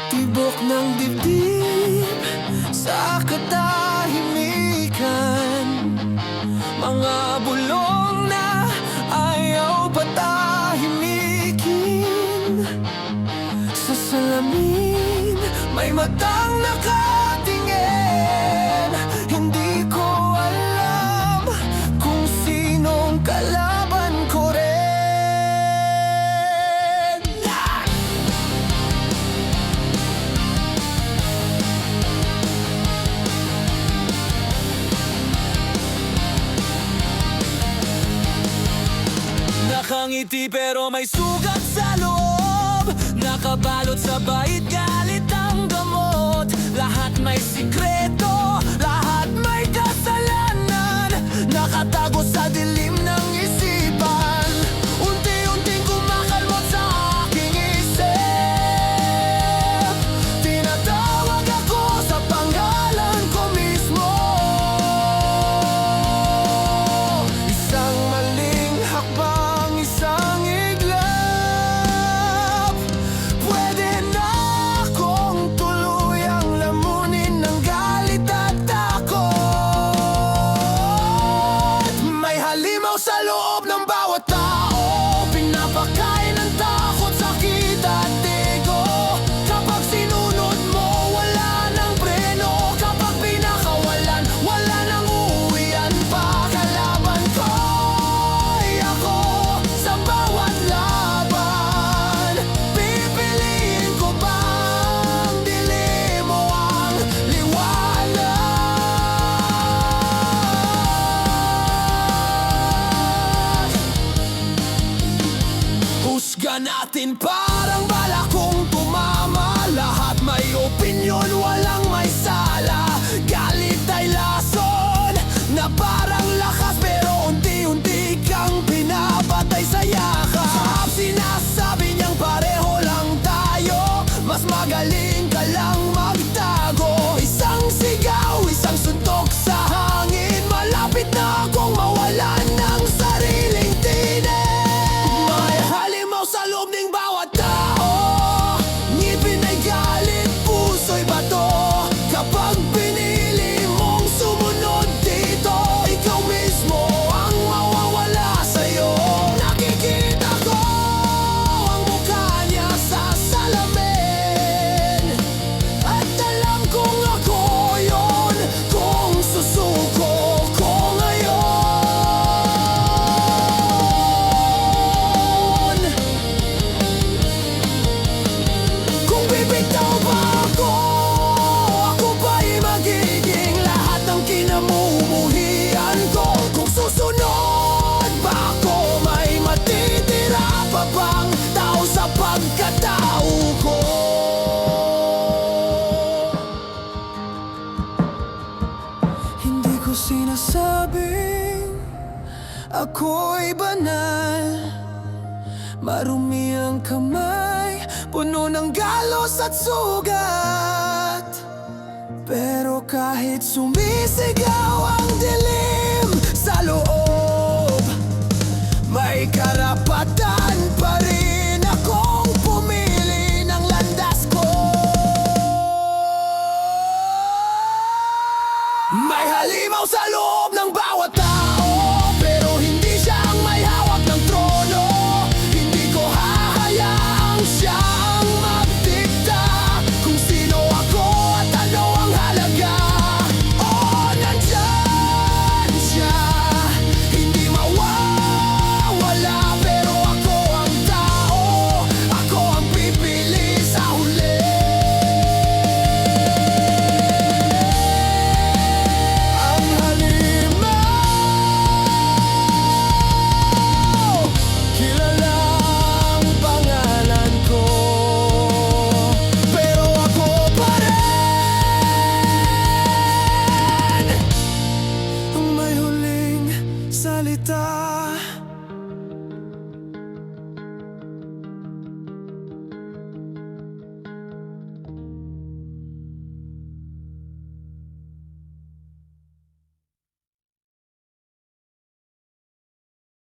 Tibok ng dibdib sa katahimikan, mga bulong na ayaw patahimikin. Sa salamin may matang nakatingin. Hindi ko alam kung sinong kalaban ko rin. Nakangiti pero may sugat sa loob, nakabalot sa bait, galit ang gamot. Lahat may sikreto, lahat may kasalanan, nakatago sa dilim ng isipan. Unti-unting kumakalmot sa aking isip. Tinatawag ako sa pangalan ko mismo. Isang maling hakbang, isang iglap, pwede na akong tuluyang lamunin ng galit at takot. May halimaw sa loob ng bawat tao, pinapakain ng takot, sakit at ego. Kapag sinunod mo, wala nang preno. Kapag pinakawalan, wala nang uuwian pa. Kalaban ko ay ako sa bawat laban. Pipiliin ko bang dilim mo ang liwanag? Husga natin parang bala kong tumama. Lahat may opinyon, walang may sala. Galit ay lason na parang lakas, pero unti-unti kang pinapatay sa yakap. Sinasabi niyang pareho lang tayo, mas magaling ka lang magtago. Isang sigaw, isang suntok sa hangin, malapit na akong mawalan ng sariling tinig. May halimaw sa loob ng bawat tao, ngipin ay galit, puso'y bato. Kapag pinili mong sumunod dito, ikaw mismo ang mawawala sa'yo. Nakikita ko ang mukha niya sa salamin, at alam kong ako yun kung susuko ko ngayon. Kung bibitaw ba ako, ako ba'y magiging lahat ng kinamumuhian ko? Kung susunod ba ako, may matitira pa bang tao sa pagkatao ko? Hindi ko sinasabing ako'y banal. Marumi ang kamay, puno ng galos at sugat. Pero kahit sumisigaw ang dilim sa loob, may karapatan pa rin akong pumili ng landas ko. May halimaw sa loob ng bawat tao,